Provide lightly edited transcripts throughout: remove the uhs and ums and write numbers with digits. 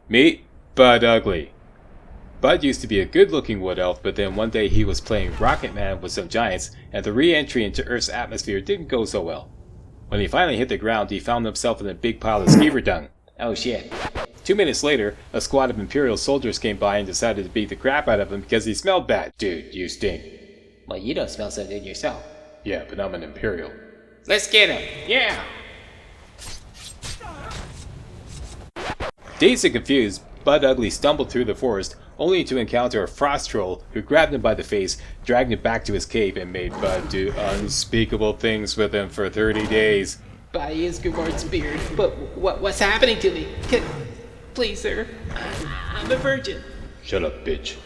Meet Bud Ugly. Bud used to be a good-looking wood elf, but then one day he was playing Rocket Man with some giants, and the re-entry into Earth's atmosphere didn't go so well. When he finally hit the ground, he found himself in a big pile of skeever dung. Oh shit. 2 minutes later, a squad of Imperial soldiers came by and decided to beat the crap out of him because he smelled bad. Dude, you stink. Well, you don't smell so good yourself. Yeah, but I'm an Imperial. Let's get him! Yeah! Dazed and confused, Bud Ugly stumbled through the forest, only to encounter a frost troll who grabbed him by the face, dragged him back to his cave, and made Bud do unspeakable things with him for 30 days. By his Gavard's beard. But what's happening to me? Please, sir. I'm a virgin. Shut up, bitch.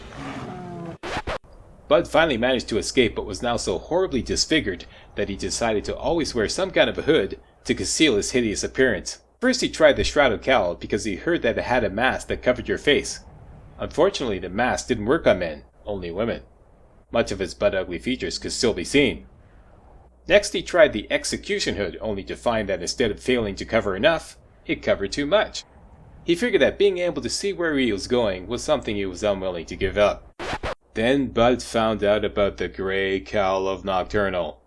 Bud finally managed to escape, but was now so horribly disfigured that he decided to always wear some kind of a hood to conceal his hideous appearance. First he tried the Shrouded Cowl because he heard that it had a mask that covered your face. Unfortunately, the mask didn't work on men, only women. Much of his Bud Ugly features could still be seen. Next he tried the Execution Hood, only to find that instead of failing to cover enough, it covered too much. He figured that being able to see where he was going was something he was unwilling to give up. Then Bud found out about the Gray Cowl of Nocturnal.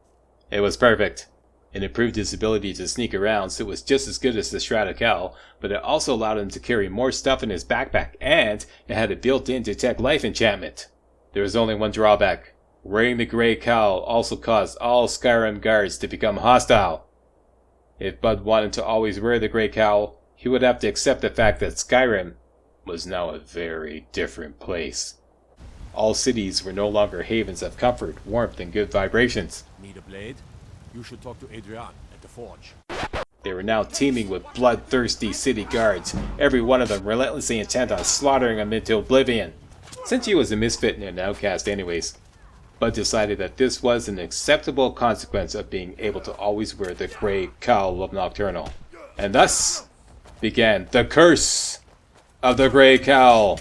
It was perfect. It improved his ability to sneak around, so it was just as good as the Shrouded Cowl, but it also allowed him to carry more stuff in his backpack, and it had a built-in Detect Life enchantment. There was only one drawback. Wearing the Gray Cowl also caused all Skyrim guards to become hostile. If Bud wanted to always wear the Gray Cowl, he would have to accept the fact that Skyrim was now a very different place. All cities were no longer havens of comfort, warmth, and good vibrations. Need a blade? You should talk to Adrian at the forge. They were now teeming with bloodthirsty city guards, every one of them relentlessly intent on slaughtering them into oblivion. Since he was a misfit and an outcast anyways, Bud decided that this was an acceptable consequence of being able to always wear the Gray Cowl of Nocturnal. And thus began the curse of the Gray Cowl.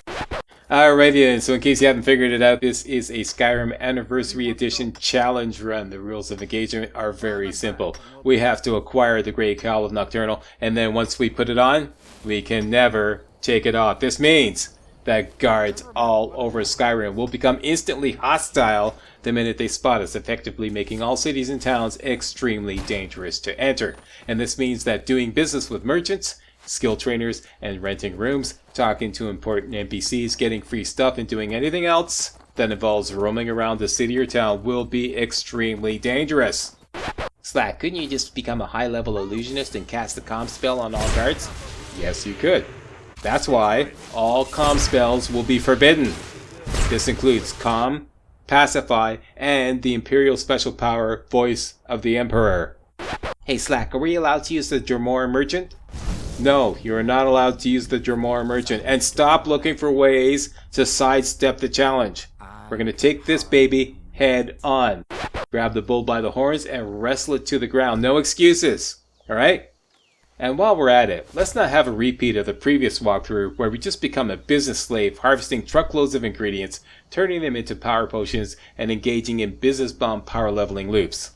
Alrighty then, so in case you haven't figured it out, this is a Skyrim Anniversary Edition challenge run. The rules of engagement are very simple. We have to acquire the Gray Cowl of Nocturnal, and then once we put it on, we can never take it off. This means that guards all over Skyrim will become instantly hostile the minute they spot us, effectively making all cities and towns extremely dangerous to enter. And this means that doing business with merchants, skill trainers, and renting rooms, talking to important NPCs, getting free stuff, and doing anything else that involves roaming around the city or town will be extremely dangerous. Slack, couldn't you just become a high-level illusionist and cast the comm spell on all guards? Yes, you could. That's why all comm spells will be forbidden. This includes Comm, Pacify, and the Imperial Special Power Voice of the Emperor. Hey Slack, are we allowed to use the Dromore Merchant? No, you are not allowed to use the Dromore Merchant, and stop looking for ways to sidestep the challenge. We're going to take this baby head on. Grab the bull by the horns and wrestle it to the ground. No excuses, alright? And while we're at it, let's not have a repeat of the previous walkthrough where we just become a business slave, harvesting truckloads of ingredients, turning them into power potions, and engaging in business bomb power leveling loops.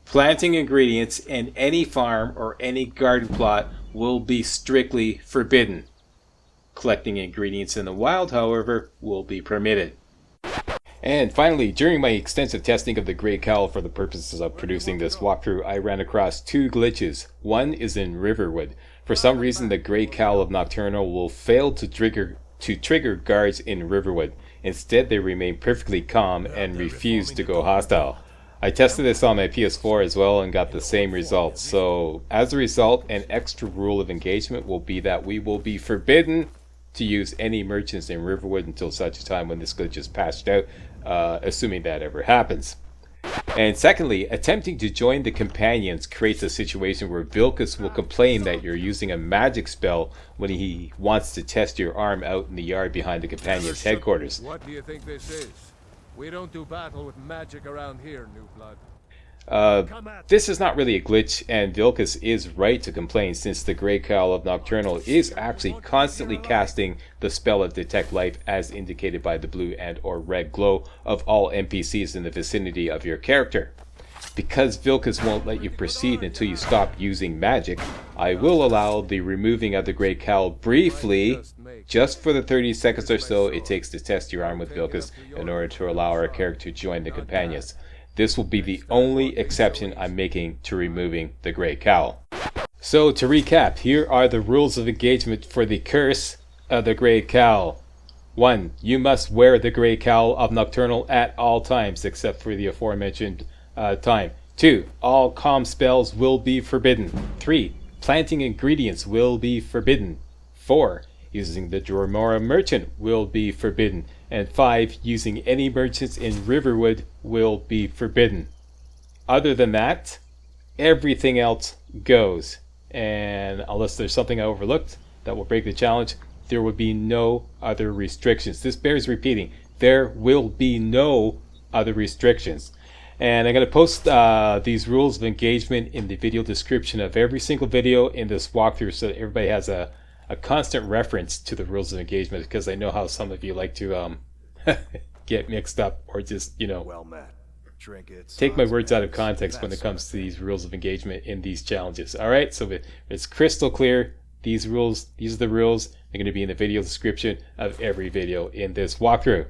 Planting ingredients in any farm or any garden plot will be strictly forbidden. Collecting ingredients in the wild, however, will be permitted. And finally, during my extensive testing of the Gray Cowl for the purposes of producing this walkthrough, I ran across two glitches. One is in Riverwood. For some reason, the Gray Cowl of Nocturnal will fail to trigger guards in Riverwood. Instead, they remain perfectly calm and refuse to go hostile. I tested this on my PS4 as well and got the same results. So, as a result, an extra rule of engagement will be that we will be forbidden to use any merchants in Riverwood until such a time when this glitch is patched out, assuming that ever happens. And secondly, attempting to join the companions creates a situation where Vilkas will complain that you're using a magic spell when he wants to test your arm out in the yard behind the companions' headquarters. What do you think this is? We don't do battle with magic around here, New Blood. This is not really a glitch, and Vilkas is right to complain since the Gray Cowl of Nocturnal is actually constantly casting the spell of Detect Life as indicated by the blue and or red glow of all NPCs in the vicinity of your character. Because Vilcus won't let you proceed until you stop using magic, I will allow the removing of the Gray Cowl briefly, just for the 30 seconds or so it takes to test your arm with Vilcus in order to allow our character to join the companions. This will be the only exception I'm making to removing the Gray Cowl. So to recap, here are the rules of engagement for the Curse of the Gray Cowl. 1. You must wear the Gray Cowl of Nocturnal at all times except for the aforementioned time. 2. All calm spells will be forbidden. 3. Planting ingredients will be forbidden. 4. Using the Dromora merchant will be forbidden. And 5. Using any merchants in Riverwood will be forbidden. Other than that, everything else goes. And unless there's something I overlooked that will break the challenge, there will be no other restrictions. This bears repeating. There will be no other restrictions. And I'm going to post these rules of engagement in the video description of every single video in this walkthrough so that everybody has a constant reference to the rules of engagement, because I know how some of you like to get mixed up or just, Well met. Trinkets, take my words out of context when it comes to these rules of engagement in these challenges. Alright, so it's crystal clear. These are the rules. They're going to be in the video description of every video in this walkthrough.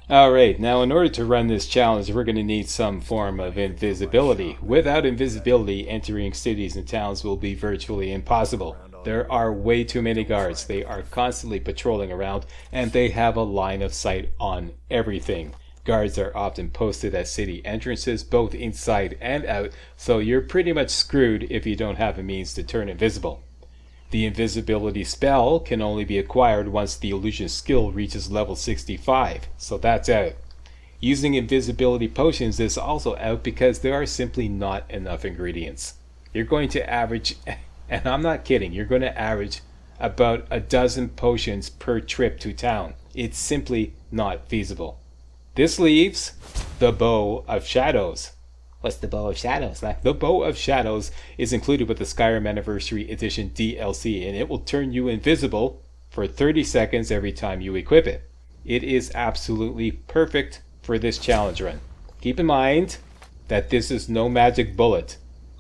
Alright, now in order to run this challenge, we're going to need some form of invisibility. Without invisibility, entering cities and towns will be virtually impossible. There are way too many guards. They are constantly patrolling around, and they have a line of sight on everything. Guards are often posted at city entrances, both inside and out, so you're pretty much screwed if you don't have a means to turn invisible. The invisibility spell can only be acquired once the illusion skill reaches level 65, so that's out. Using invisibility potions is also out because there are simply not enough ingredients. You're going to average, and I'm not kidding, you're going to average about a dozen potions per trip to town. It's simply not feasible. This leaves the Bow of Shadows. What's the Bow of Shadows? The Bow of Shadows is included with the Skyrim Anniversary Edition DLC, and it will turn you invisible for 30 seconds every time you equip it. It is absolutely perfect for this challenge run. Keep in mind that this is no magic bullet.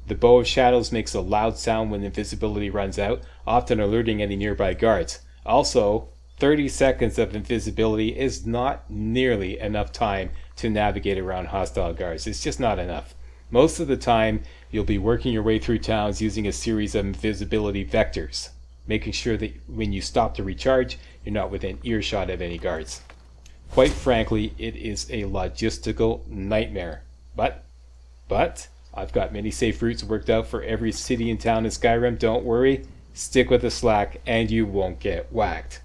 The Bow of Shadows makes a loud sound when invisibility runs out, often alerting any nearby guards. Also, 30 seconds of invisibility is not nearly enough time to navigate around hostile guards. It's just not enough. Most of the time, you'll be working your way through towns using a series of invisibility vectors, making sure that when you stop to recharge, you're not within earshot of any guards. Quite frankly, it is a logistical nightmare. But, I've got many safe routes worked out for every city and town in Skyrim. Don't worry, stick with the slack and you won't get whacked.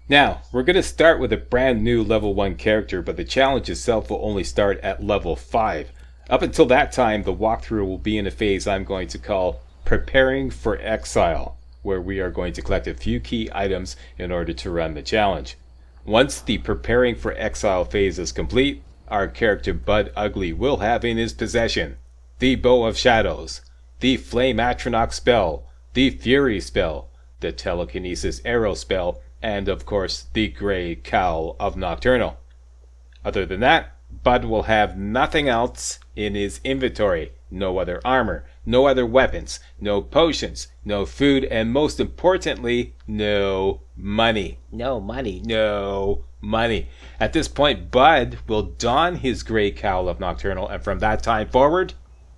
Now, we're going to start with a brand new level 1 character, but the challenge itself will only start at level 5. Up until that time, the walkthrough will be in a phase I'm going to call Preparing for Exile, where we are going to collect a few key items in order to run the challenge. Once the Preparing for Exile phase is complete, our character Bud Ugly will have in his possession the Bow of Shadows, the Flame Atronach spell, the Fury spell, the Telekinesis Arrow spell, and of course the Gray Cowl of Nocturnal. Other than that, Bud will have nothing else in his inventory. No other armor, no other weapons, no potions, no food, and most importantly, no money. No money. No money. At this point, Bud will don his Gray Cowl of Nocturnal, and from that time forward,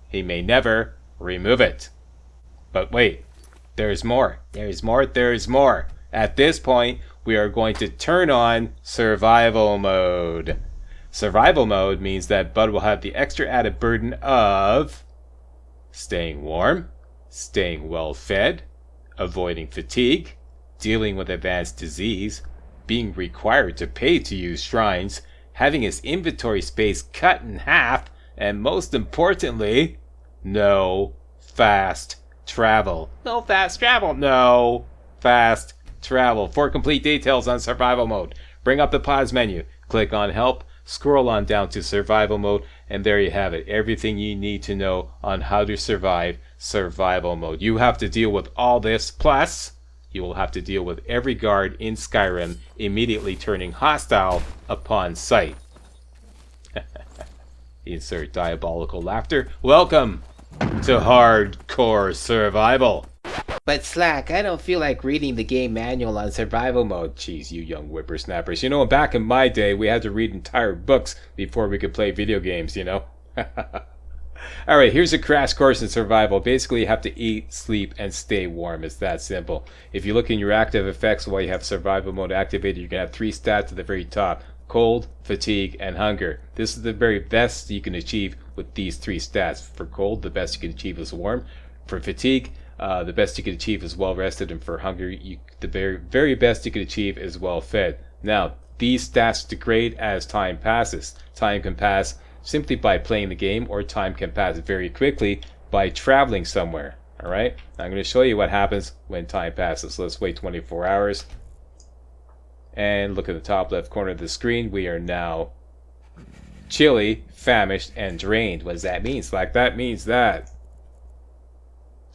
he may never remove it. But wait, there's more. There's more. At this point, we are going to turn on Survival Mode. Survival Mode means that Bud will have the extra added burden of staying warm, staying well fed, avoiding fatigue, dealing with advanced disease, being required to pay to use shrines, having his inventory space cut in half, and most importantly, no fast travel. No fast travel. No fast travel. For complete details on Survival Mode, bring up the pause menu, click on Help, scroll on down to Survival Mode, and there you have it. Everything you need to know on how to survive Survival Mode. You have to deal with all this, plus you will have to deal with every guard in Skyrim immediately turning hostile upon sight. insert diabolical laughter. Welcome to hardcore survival. But Slack, I don't feel like reading the game manual on survival mode. Jeez, you young whippersnappers. You know, back in my day, we had to read entire books before we could play video games, you know? Alright, here's a crash course in survival. Basically, you have to eat, sleep, and stay warm. It's that simple. If you look in your active effects while you have survival mode activated, you're going to have 3 stats at the very top. Cold, fatigue, and hunger. This is the very best you can achieve with these 3 stats. For cold, the best you can achieve is warm. For fatigue, the best you can achieve is well rested, and for hunger, the very best you can achieve is well fed. Now, these stats degrade as time passes. Time can pass simply by playing the game, or time can pass very quickly by traveling somewhere. Alright, I'm going to show you what happens when time passes. Let's wait 24 hours. And look at the top left corner of the screen. We are now chilly, famished, and drained. What does that mean? Like, that means that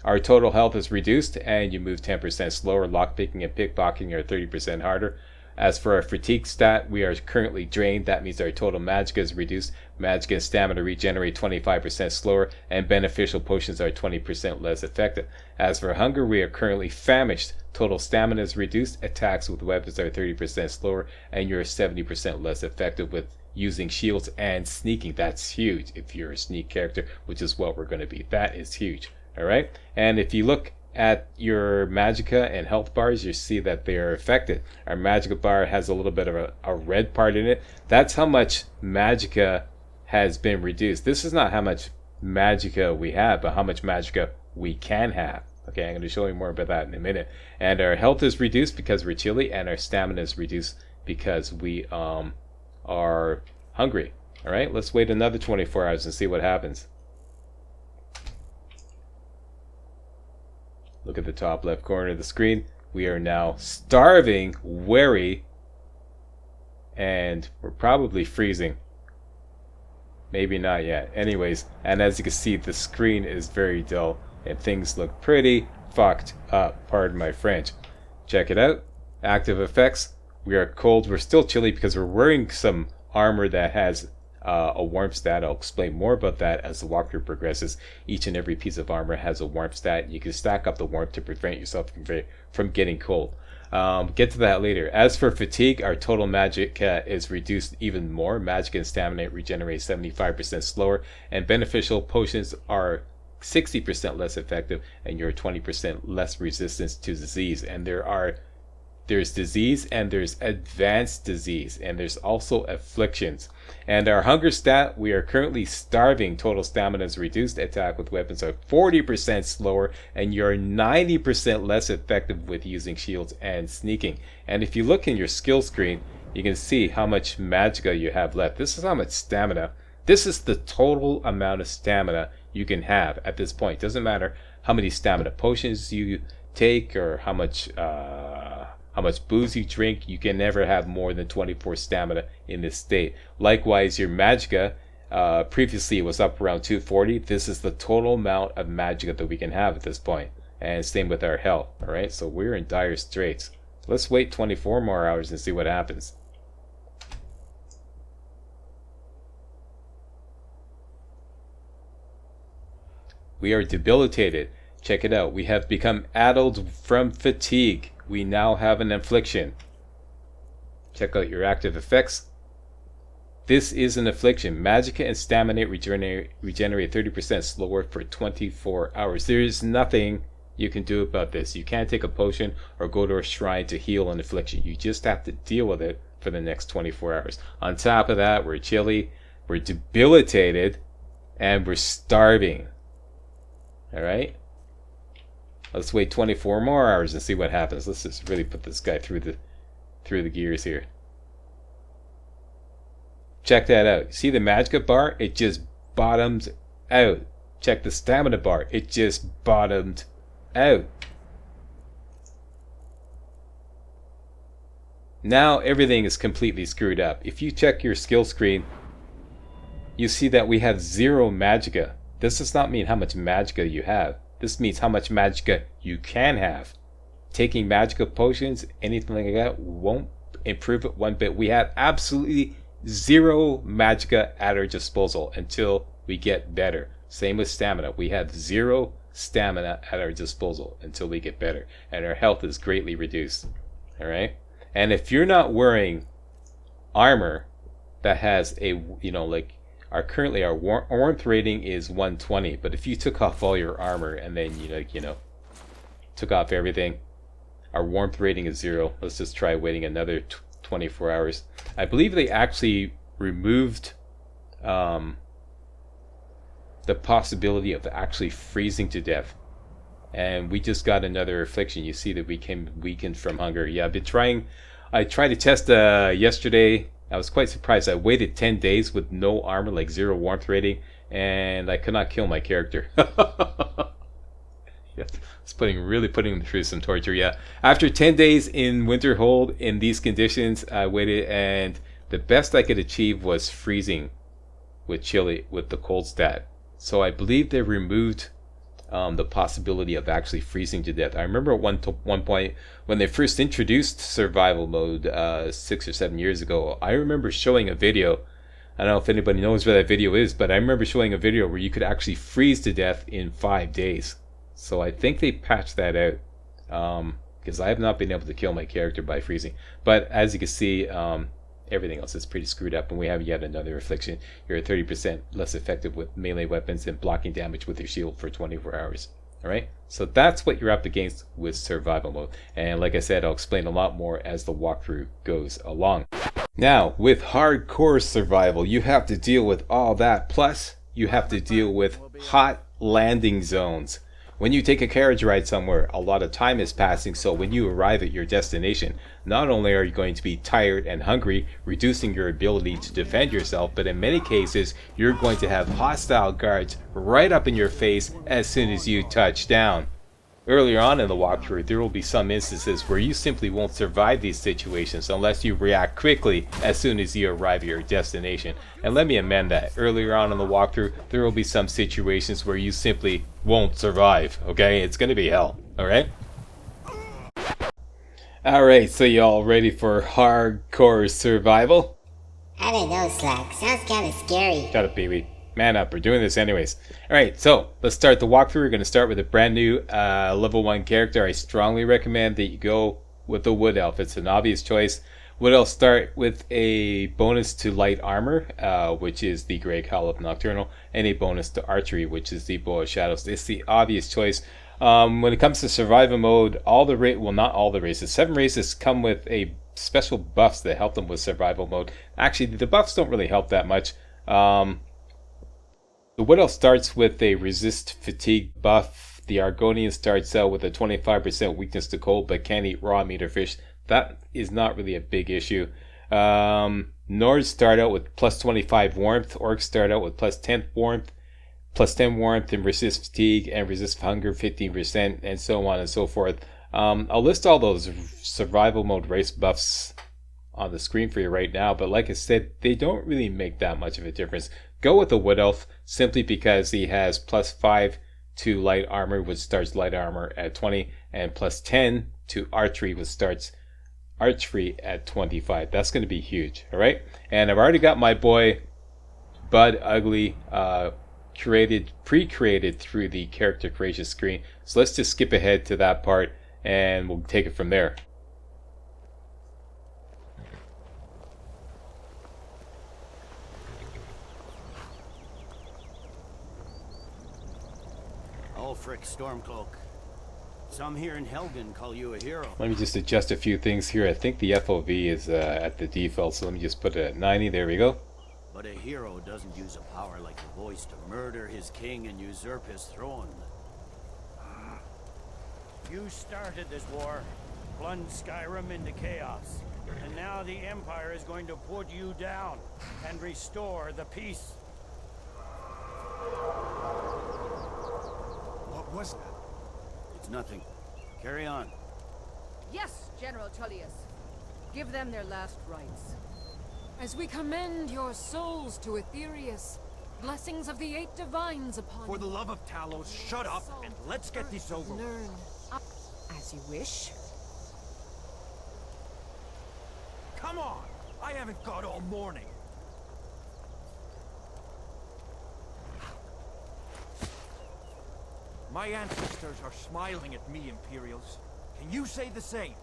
our total health is reduced, and you move 10% slower. Lockpicking and pickpocketing are 30% harder. As for our fatigue stat, we are currently drained. That means our total magicka is reduced. Magicka and stamina regenerate 25% slower, and beneficial potions are 20% less effective. As for hunger, we are currently famished. Total stamina is reduced. Attacks with weapons are 30% slower, and you're 70% less effective with using shields and sneaking. That's huge if you're a sneak character, which is what we're going to be. That is huge. Alright, and if you look at your magicka and health bars, you see that they are affected. Our magicka bar has a little bit of a red part in it. That's how much magicka has been reduced. This is not how much magicka we have, but how much magicka we can have. Okay, I'm going to show you more about that in a minute. And our health is reduced because we're chilly, and our stamina is reduced because we are hungry. Alright, let's wait another 24 hours and see what happens. Look at the top left corner of the screen. We are now starving, weary, and we're probably freezing. Maybe not yet. Anyways, and as you can see, the screen is very dull, and things look pretty fucked up. Pardon my French. Check it out. Active effects. We are cold. We're still chilly because we're wearing some armor that has a warmth stat. I'll explain more about that as the walkthrough progresses. Each and every piece of armor has a warmth stat. You can stack up the warmth to prevent yourself from getting cold. Get to that later. As for fatigue, our total magic is reduced even more. Magic and stamina regenerate 75% slower, and beneficial potions are 60% less effective, and you're 20% less resistance to disease. And there's disease, and there's advanced disease, and there's also afflictions. And our hunger stat, we are currently starving. Total stamina is reduced. Attack with weapons are 40% slower, and you're 90% less effective with using shields and sneaking. And if you look in your skill screen, you can see how much magicka you have left. This is how much stamina. This is the total amount of stamina you can have at this point. Doesn't matter how many stamina potions you take or how much booze you drink. You can never have more than 24 stamina in this state. Likewise, your magicka, previously it was up around 240. This is the total amount of magicka that we can have at this point. And same with our health. Alright, so we're in dire straits. Let's wait 24 more hours and see what happens. We are debilitated. Check it out. We have become addled from fatigue. We now have an affliction. Check out your active effects. This is an affliction. Magicka and stamina regenerate 30% slower for 24 hours. There is nothing you can do about this. You can't take a potion or go to a shrine to heal an affliction. You just have to deal with it for the next 24 hours. On top of that, we're chilly, we're debilitated, and we're starving. Alright? Let's wait 24 more hours and see what happens. Let's just really put this guy through the gears here. Check that out. See the magicka bar? It just bottomed out. Check the stamina bar. It just bottomed out. Now everything is completely screwed up. If you check your skill screen, you see that we have 0 magicka. This does not mean how much magicka you have. This means how much magicka you can have. Taking magicka potions, anything like that, won't improve it one bit. We have absolutely zero magicka at our disposal until we get better. Same with stamina. We have zero stamina at our disposal until we get better, and our health is greatly reduced. All right, and if you're not wearing armor that has a, you know, like currently our warmth rating is 120, but if you took off all your armor and then you know took off everything, our warmth rating is 0. Let's just try waiting another 24 hours. I believe they actually removed the possibility of actually freezing to death, and we just got another affliction. You see that we came weakened from hunger. Yeah, I've been trying. I tried to test yesterday. I was quite surprised. I waited 10 days with no armor, like 0 warmth rating, and I could not kill my character. Yeah, it's really putting them through some torture. Yeah, after 10 days in winter hold in these conditions, I waited, and the best I could achieve was freezing with chili with the cold stat. So I believe they removed the possibility of actually freezing to death. I remember at one point when they first introduced survival mode 6 or 7 years ago, I remember showing a video. I don't know if anybody knows where that video is, but I remember showing a video where you could actually freeze to death in 5 days. So I think they patched that out, because I have not been able to kill my character by freezing. But as you can see, everything else is pretty screwed up, and we have yet another affliction. You're 30% less effective with melee weapons and blocking damage with your shield for 24 hours. Alright, so that's what you're up against with survival mode. And like I said, I'll explain a lot more as the walkthrough goes along. Now, with hardcore survival, you have to deal with all that, plus you have to deal with hot landing zones. When you take a carriage ride somewhere, a lot of time is passing, so when you arrive at your destination, not only are you going to be tired and hungry, reducing your ability to defend yourself, but in many cases, you're going to have hostile guards right up in your face as soon as you touch down. Earlier on in the walkthrough, there will be some instances where you simply won't survive these situations unless you react quickly as soon as you arrive at your destination. And let me amend that. Earlier on in the walkthrough, there will be some situations where you simply won't survive, okay? It's gonna be hell, alright? Alright, so y'all ready for hardcore survival? I don't know, Slack. Sounds kind of scary. Shut up, baby. Man up, we're doing this anyways. Alright, so let's start the walkthrough. We're going to start with a brand new level 1 character. I strongly recommend that you go with the Wood Elf. It's an obvious choice. Wood Elf start with a bonus to light armor, which is the Gray Cowl of Nocturnal, and a bonus to archery, which is the Bow of Shadows. It's the obvious choice. When it comes to survival mode, not all the races, 7 races come with a special buffs that help them with survival mode. Actually, the buffs don't really help that much. The Wood Elf starts with a resist fatigue buff. The Argonian starts out with a 25% weakness to cold but can't eat raw meat or fish. That is not really a big issue. Nords start out with plus 25 warmth. Orcs start out with plus 10 warmth. Plus 10 warmth and resist fatigue and resist hunger 15%, and so on and so forth. I'll list all those survival mode race buffs on the screen for you right now, but like I said, they don't really make that much of a difference. Go with the Wood Elf simply because he has plus 5 to light armor, which starts light armor at 20, and plus 10 to archery, which starts archery at 25. That's going to be huge, alright? And I've already got my boy Bud Ugly pre-created through the character creation screen, so let's just skip ahead to that part and we'll take it from there. Ulfric Stormcloak. Some here in Helgen call you a hero. Let me just adjust a few things here. I think the FOV is at the default, so let me just put it at 90. There we go. But a hero doesn't use a power like the voice to murder his king and usurp his throne. You started this war, plunged Skyrim into chaos, and now the Empire is going to put you down and restore the peace. What was that? It's nothing. Carry on. Yes, General Tullius. Give them their last rites. As we commend your souls to Aetherius, blessings of the 8 divines upon For the you. love of Talos, shut up and let's get this over with. Learn. As you wish. Come on! I haven't got all morning. My ancestors are smiling at me, Imperials. Can you say the same?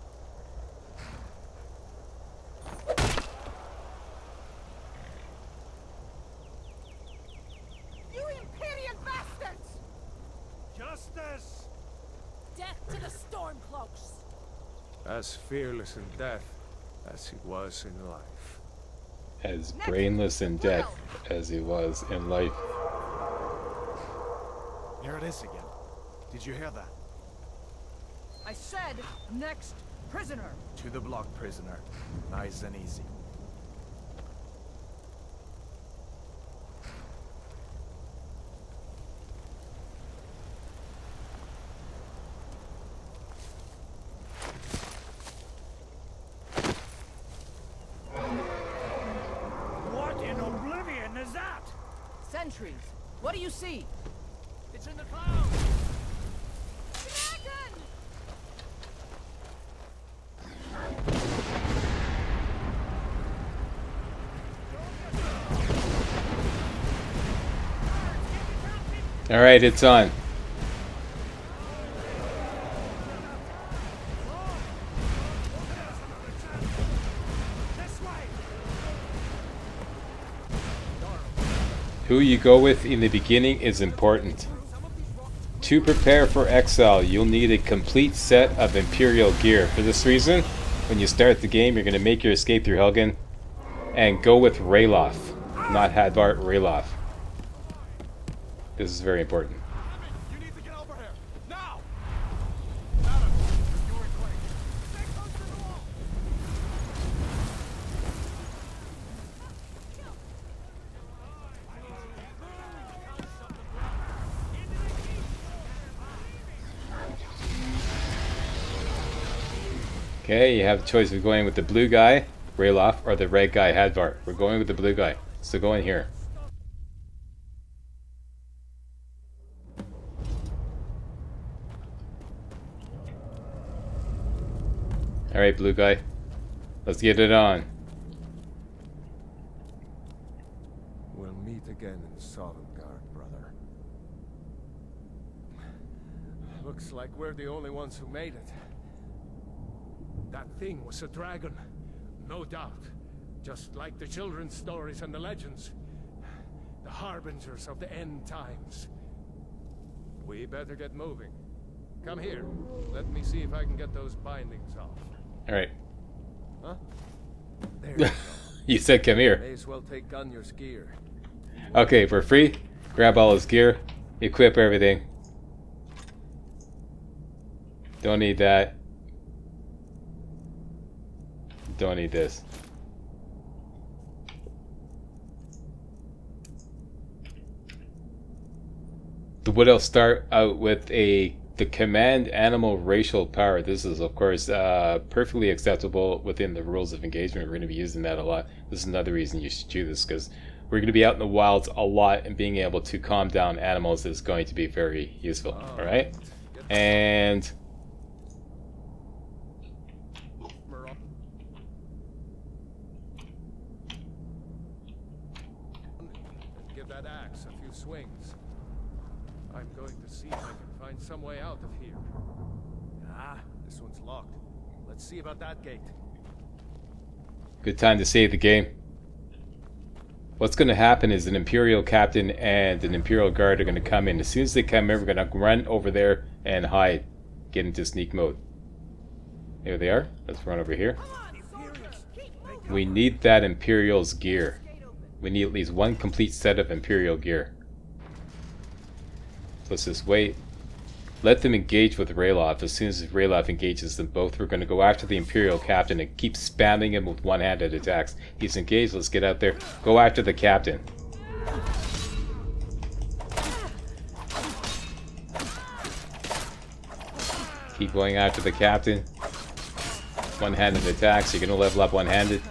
You Imperial bastards! Justice! Death to the Stormcloaks! As fearless in death as he was in life. As brainless in death as he was in life. There it is again. Did you hear that? I said, next prisoner! To the block, prisoner. Nice and easy. What in oblivion is that? Sentries, what do you see? It's in the clouds! Dragon! Alright, it's on. Who you go with in the beginning is important. To prepare for exile, you'll need a complete set of Imperial gear. For this reason, when you start the game, you're going to make your escape through Helgen and go with Ralof, not Hadvar, Ralof. This is very important. You need to get over here! Now! Okay, you have a choice of going with the blue guy, Ralof, or the red guy, Hadvar. We're going with the blue guy, so go in here. Alright, blue guy. Let's get it on. We'll meet again in Sovngarde, brother. Looks like we're the only ones who made it. That thing was a dragon, no doubt. Just like the children's stories and the legends. The harbingers of the end times. We better get moving. Come here. Let me see if I can get those bindings off. Alright. Huh? There you go. You said come here. May as well take Gunjar's gear. Okay, for free, grab all his gear, equip everything. Don't need that. Don't need this. The Wood'll start out with the command animal racial power. This is of course perfectly acceptable within the rules of engagement. We're going to be using that a lot. This is another reason you should do this, because we're going to be out in the wilds a lot, and being able to calm down animals is going to be very useful. Alright? And give that axe a few swings. I'm going to see if I can find some way out of here. Ah, this one's locked. Let's see about that gate. good time to save the game. What's going to happen is an Imperial captain and an Imperial guard are going to come in. As soon as they come in, we're going to run over there and hide. Get into sneak mode. There they are. Let's run over here. We need that Imperial's gear. We need at least one complete set of Imperial gear. So let's just wait. Let them engage with Ralof. As soon as Ralof engages them both, we're going to go after the Imperial captain and keep spamming him with one-handed attacks. He's engaged. Let's get out there. Go after the captain. Keep going after the captain. One-handed attacks. You're going to level up one-handed.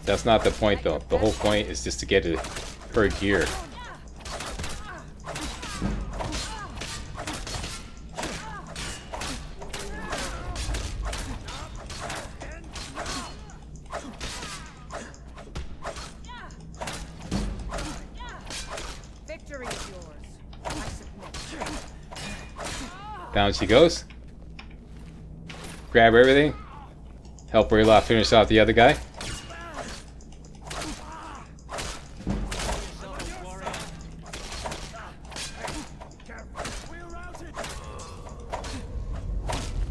That's not the point, though. The whole point is just to get her gear. Victory is yours. I submit. Down she goes. Grab everything. Help Rayloff finish off the other guy.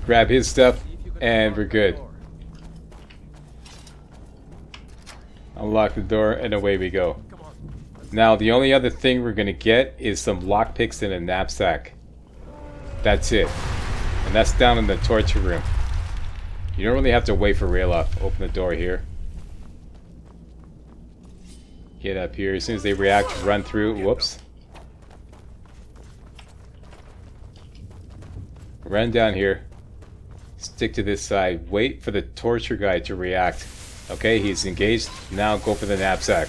Grab his stuff, and we're good. Unlock the door, and away we go. Now, the only other thing we're going to get is some lockpicks in a knapsack. That's it. And that's down in the torture room. You don't really have to wait for Rayloff. Open the door here. Get up here. As soon as they react, run through. Whoops. Run down here. Stick to this side. Wait for the torture guy to react. Okay, he's engaged. Now go for the knapsack.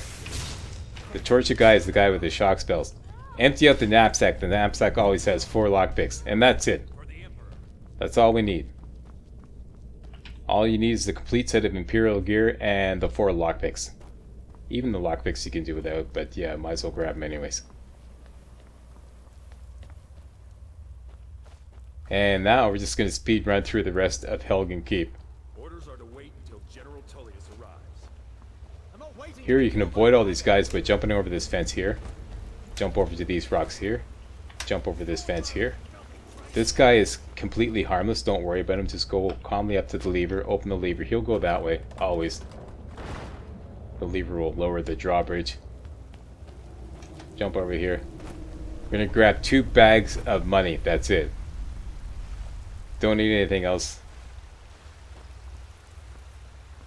The torture guy is the guy with the shock spells. Empty out the knapsack. The knapsack always has 4 lockpicks. And that's it. That's all we need. All you need is the complete set of Imperial gear and the 4 lockpicks. Even the lockpicks you can do without, but yeah, might as well grab them anyways. And now we're just going to speed run through the rest of Helgen Keep. Orders are to wait until General Tullius arrives. I'm not waiting. Here you can avoid all these guys by jumping over this fence here. Jump over to these rocks here. Jump over this fence here. This guy is completely harmless. Don't worry about him. Just go calmly up to the lever. Open the lever. He'll go that way. Always. The lever will lower the drawbridge. Jump over here. We're going to grab 2 bags of money. That's it. Don't need anything else.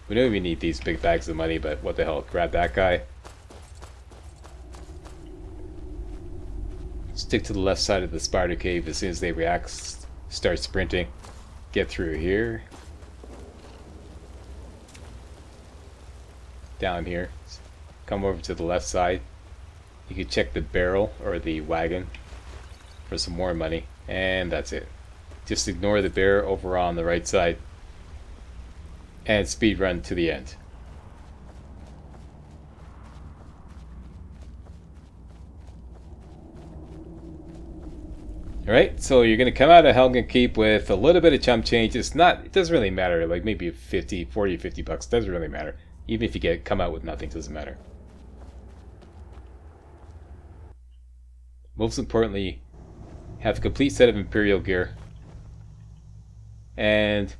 We don't even need these big bags of money, but what the hell. Grab that guy. Stick to the left side of the spider cave. As soon as they react, start sprinting. Get through here. Down here. Come over to the left side. You can check the barrel or the wagon for some more money. And that's it. Just ignore the bear over on the right side. And speed run to the end. Alright, so you're going to come out of Helgen Keep with a little bit of chump change. It doesn't really matter, like maybe 40, 50 bucks, doesn't really matter. Even if you come out with nothing, doesn't matter. Most importantly, have a complete set of Imperial gear. And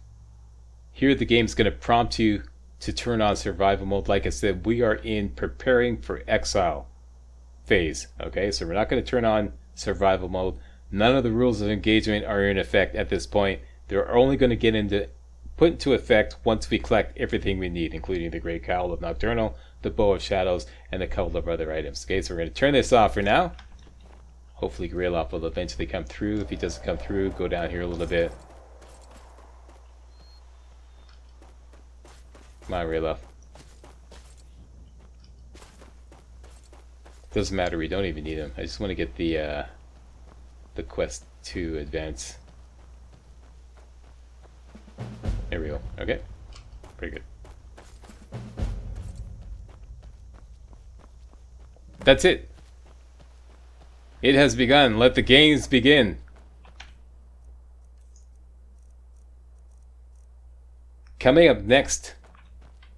here the game's going to prompt you to turn on survival mode. Like I said, we are in preparing for exile phase. Okay, so we're not going to turn on survival mode. None of the rules of engagement are in effect at this point. They're only going to put into effect once we collect everything we need, including the Gray Cowl of Nocturnal, the Bow of Shadows, and a couple of other items. Okay, so we're going to turn this off for now. Hopefully Rayloff will eventually come through. If he doesn't come through, go down here a little bit. Come on, Rayloff. Doesn't matter, we don't even need him. I just want to get the quest to advance. There we go. Okay. Pretty good. That's it. It has begun. Let the games begin. Coming up next,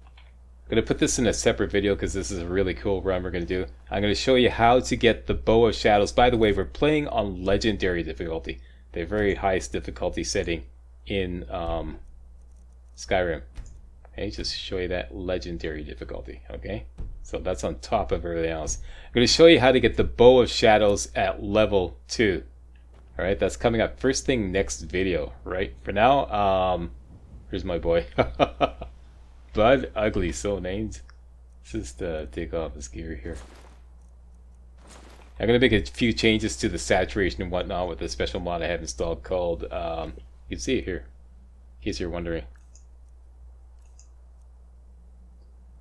I'm going to put this in a separate video because this is a really cool run we're going to do. I'm going to show you how to get the Bow of Shadows. By the way, we're playing on Legendary difficulty, the very highest difficulty setting in Skyrim. Okay, just show you that Legendary difficulty. Okay, so that's on top of everything else. I'm going to show you how to get the Bow of Shadows at level 2. Alright, that's coming up first thing next video. Right, for now, here's my boy. Bud Ugly, so named. Let's just take off his gear here. I'm going to make a few changes to the saturation and whatnot with the special mod I have installed called, you can see it here, in case you're wondering.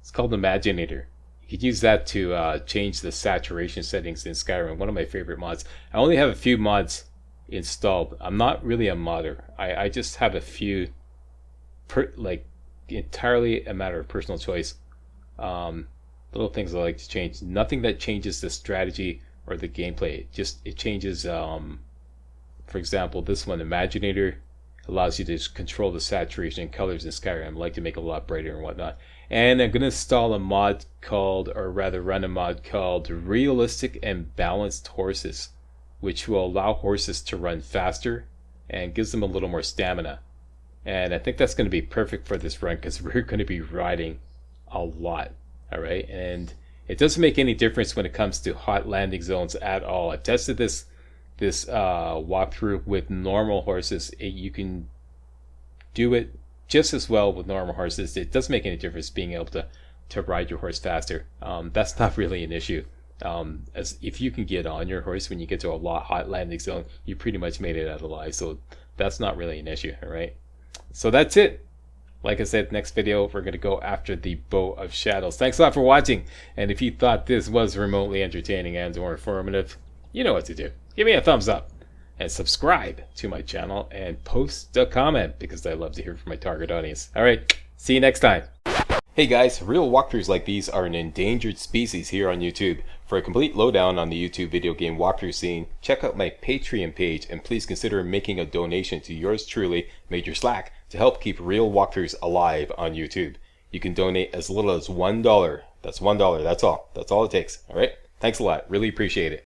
It's called Imaginator. You could use that to change the saturation settings in Skyrim, one of my favorite mods. I only have a few mods installed. I'm not really a modder. I just have a few, entirely a matter of personal choice. Little things I like to change. Nothing that changes the strategy or the gameplay. It changes For example, this one, Imaginator, allows you to just control the saturation and colors in Skyrim. I like to make it a lot brighter and whatnot. And I'm going to install a mod called, or rather run a mod called Realistic and Balanced Horses, which will allow horses to run faster and gives them a little more stamina. And I think that's going to be perfect for this run because we're going to be riding a lot. Alright, and it doesn't make any difference when it comes to hot landing zones at all. I've tested this walkthrough with normal horses. You can do it just as well with normal horses. It doesn't make any difference being able to ride your horse faster. That's not really an issue. As if you can get on your horse when you get to a hot landing zone, you pretty much made it out alive. So that's not really an issue. All right. So that's it. Like I said, next video we're gonna go after the Bow of Shadows. Thanks a lot for watching. And if you thought this was remotely entertaining and or informative, you know what to do. Give me a thumbs up and subscribe to my channel and post a comment because I love to hear from my target audience. All right. See you next time. Hey guys, real walkthroughs like these are an endangered species here on YouTube. For a complete lowdown on the YouTube video game walkthrough scene, check out my Patreon page and please consider making a donation to yours truly, Major Slack, to help keep real walkthroughs alive on YouTube. You can donate as little as $1. That's $1, that's all. That's all it takes. Alright? Thanks a lot. Really appreciate it.